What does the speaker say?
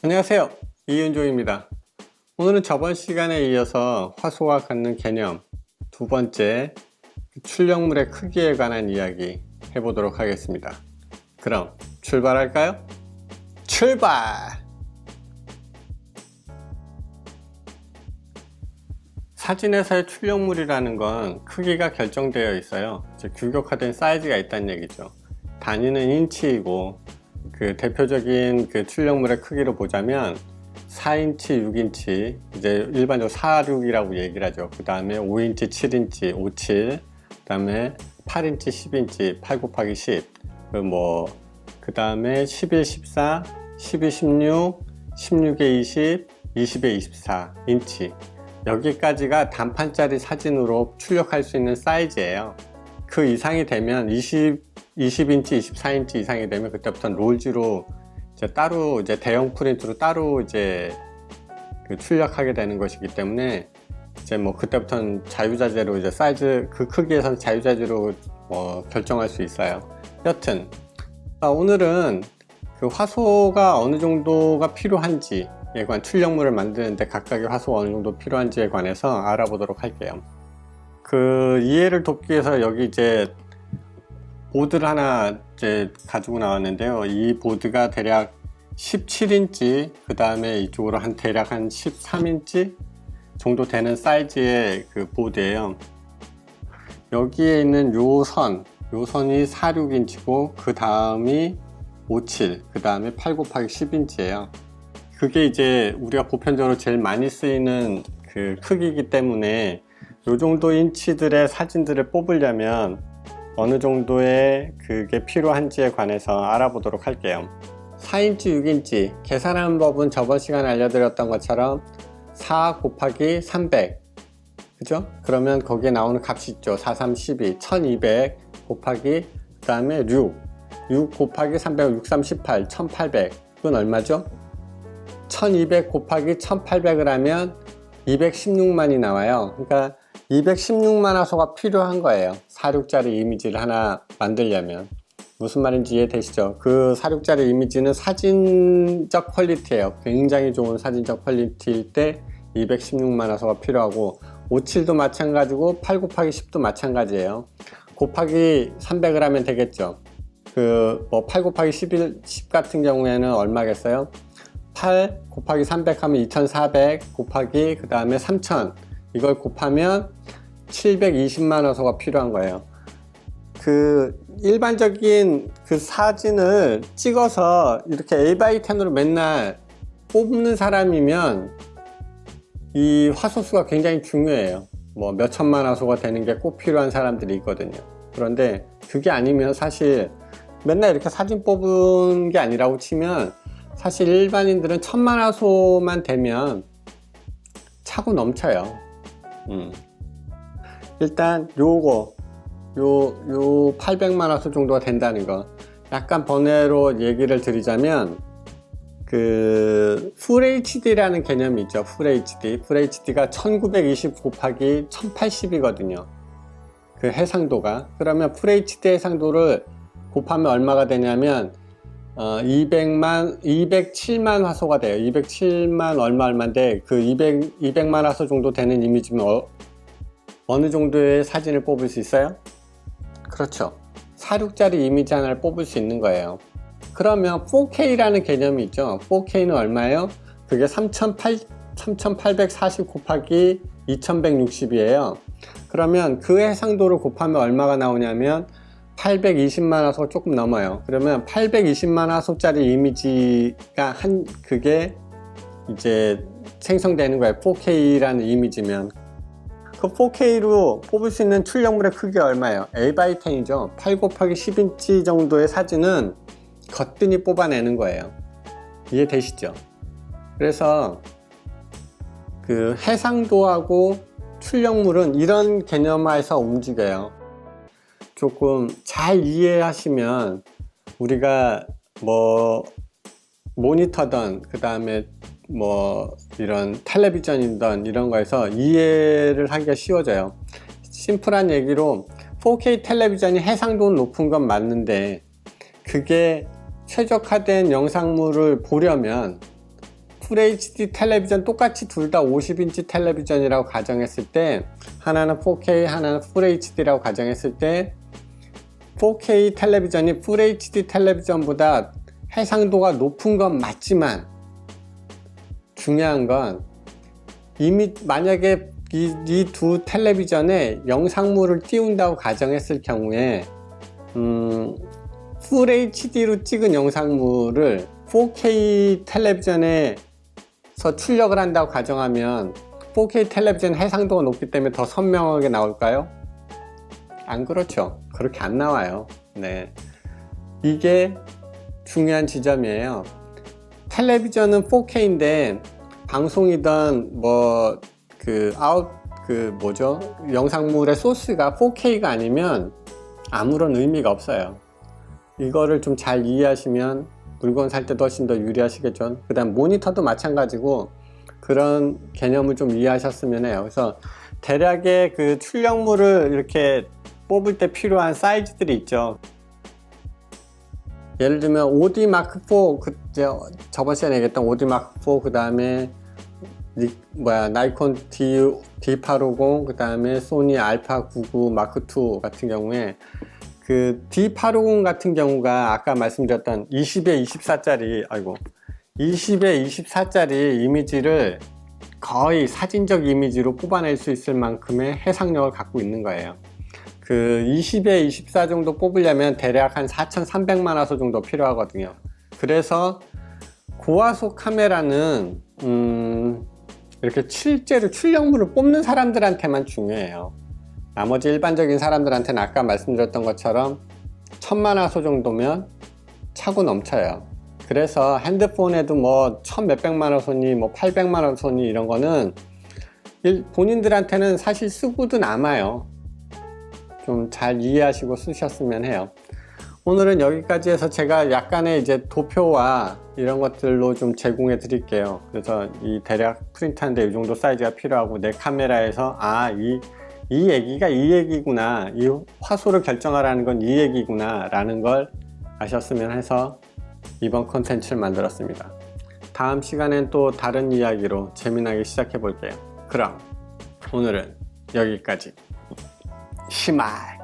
안녕하세요, 이은종입니다. 오늘은 저번 시간에 이어서 화소가 갖는 개념 두 번째, 출력물의 크기에 관한 이야기 해보도록 하겠습니다. 그럼 출발할까요? 출발! 사진에서의 출력물이라는 건 크기가 결정되어 있어요. 즉 규격화된 사이즈가 있다는 얘기죠. 단위는 인치이고 그 대표적인 그 출력물의 크기로 보자면 4인치, 6인치, 이제 일반적으로 4, 6이라고 얘기를 하죠. 그 다음에 5인치, 7인치, 5, 7, 그 다음에 8인치, 10인치, 8 곱하기 10, 그 다음에 11, 14, 12, 16, 16에 20, 20에 24인치. 여기까지가 단판짜리 사진으로 출력할 수 있는 사이즈예요. 그 이상이 되면 20인치, 24인치 이상이 되면 그때부터는 롤즈로 이제 따로 대형 프린트로 따로 출력하게 되는 것이기 때문에 그때부터는 자유자재로 사이즈 그 크기에서는 자유자재로 결정할 수 있어요. 여튼 오늘은 그 화소가 어느 정도가 필요한지에 관한 출력물을 만드는데 각각의 화소가 어느 정도 필요한지에 관해서 알아보도록 할게요. 그 이해를 돕기 위해서 여기 보드를 하나 가지고 나왔는데요. 이 보드가 대략 17인치, 그 다음에 이쪽으로 대략 한 13인치 정도 되는 사이즈의 그 보드예요. 여기에 있는 요 선이 4, 6인치고 그 다음이 5, 7, 그 다음에 8 곱하기 10인치예요. 그게 우리가 보편적으로 제일 많이 쓰이는 그 크기이기 때문에 요 정도 인치들의 사진들을 뽑으려면 어느 정도의 그게 필요한지에 관해서 알아보도록 할게요. 4인치, 6인치 계산하는 법은 저번 시간에 알려드렸던 것처럼 4 곱하기 300, 그죠? 그러면 거기에 나오는 값이 있죠. 4, 3, 12, 1200 곱하기 그 다음에 6 곱하기 300, 6, 3, 18, 1800. 그건 얼마죠? 1200 곱하기 1800을 하면 216만이 나와요. 그러니까 216만 화소가 필요한 거예요. 4.6짜리 이미지를 하나 만들려면. 무슨 말인지 이해되시죠? 그 4.6짜리 이미지는 사진적 퀄리티예요. 굉장히 좋은 사진적 퀄리티일 때 216만 화소가 필요하고 57도 마찬가지고 8 곱하기 10도 마찬가지예요. 곱하기 300을 하면 되겠죠. 8 곱하기 10 같은 경우에는 얼마겠어요? 8 곱하기 300 하면 2400 곱하기 그 다음에 3000, 이걸 곱하면 720만 화소가 필요한 거예요. 그 일반적인 그 사진을 찍어서 이렇게 A/10으로 맨날 뽑는 사람이면 이 화소수가 굉장히 중요해요. 몇 천만 화소가 되는 게 꼭 필요한 사람들이 있거든요. 그런데 그게 아니면 사실 맨날 이렇게 사진 뽑은 게 아니라고 치면 사실 일반인들은 1000만 화소만 되면 차고 넘쳐요. 일단 요 800만 화소 정도가 된다는 거 약간 번외로 얘기를 드리자면 그 풀 HD라는 개념이 있죠. 풀 HD가 1920 곱하기 1080이거든요. 그 해상도가. 그러면 풀 HD 해상도를 곱하면 얼마가 되냐면 207만 화소가 돼요. 207만 얼마인데 그 200만 화소 정도 되는 이미지면 어느 정도의 사진을 뽑을 수 있어요? 그렇죠. 4.6짜리 이미지 하나를 뽑을 수 있는 거예요. 그러면 4K라는 개념이 있죠. 4K는 얼마예요? 그게 3840 곱하기 2160이에요. 그러면 그 해상도를 곱하면 얼마가 나오냐면 820만 화소가 조금 넘어요. 그러면 820만 화소짜리 이미지가 그게 생성되는 거예요. 4K라는 이미지면. 그 4K로 뽑을 수 있는 출력물의 크기가 얼마예요? A/10이죠. 8 곱하기 10인치 정도의 사진은 거뜬히 뽑아내는 거예요. 이해되시죠? 그래서 그 해상도하고 출력물은 이런 개념화에서 움직여요. 조금 잘 이해하시면 우리가 모니터든 그 다음에 이런 텔레비전이든 이런 거에서 이해를 하기가 쉬워져요. 심플한 얘기로 4K 텔레비전이 해상도는 높은 건 맞는데 그게 최적화된 영상물을 보려면 FHD 텔레비전 똑같이 둘 다 50인치 텔레비전이라고 가정했을 때, 하나는 4K, 하나는 FHD라고 가정했을 때 4K 텔레비전이 FHD 텔레비전보다 해상도가 높은 건 맞지만, 중요한 건 만약에 이 두 텔레비전에 영상물을 띄운다고 가정했을 경우에 FHD로 찍은 영상물을 4K 텔레비전에서 출력을 한다고 가정하면 4K 텔레비전 해상도가 높기 때문에 더 선명하게 나올까요? 안 그렇죠. 그렇게 안 나와요. 네, 이게 중요한 지점이에요. 텔레비전은 4K인데 방송이든 영상물의 소스가 4K가 아니면 아무런 의미가 없어요. 이거를 좀 잘 이해하시면 물건 살 때도 훨씬 더 유리하시겠죠. 그 다음 모니터도 마찬가지고 그런 개념을 좀 이해하셨으면 해요. 그래서 대략의 그 출력물을 이렇게 뽑을 때 필요한 사이즈들이 있죠. 예를 들면 OD Mark IV, 저번 시간에 얘기했던 OD Mark IV, 그 다음에 나이콘 D850, 그 다음에 소니 알파 99 마크 II 같은 경우에, 그 D850 같은 경우가 아까 말씀드렸던 20에 24짜리 이미지를 거의 사진적 이미지로 뽑아낼 수 있을 만큼의 해상력을 갖고 있는 거예요. 그 20에 24 정도 뽑으려면 대략 한 4,300만 화소 정도 필요하거든요. 그래서 고화소 카메라는 이렇게 실제로 출력물을 뽑는 사람들한테만 중요해요. 나머지 일반적인 사람들한테는 아까 말씀드렸던 것처럼 1000만 화소 정도면 차고 넘쳐요. 그래서 핸드폰에도 1000몇백만 화소니 800만 화소니 이런 거는 본인들한테는 사실 쓰고도 남아요. 좀 잘 이해하시고 쓰셨으면 해요. 오늘은 여기까지 해서 제가 약간의 도표와 이런 것들로 좀 제공해 드릴게요. 그래서 이 대략 프린트하는데 이 정도 사이즈가 필요하고, 내 카메라에서 이 얘기가 이 얘기구나, 이 화소를 결정하라는 건 이 얘기구나 라는 걸 아셨으면 해서 이번 컨텐츠를 만들었습니다. 다음 시간엔 또 다른 이야기로 재미나게 시작해 볼게요. 그럼 오늘은 여기까지. 시마이.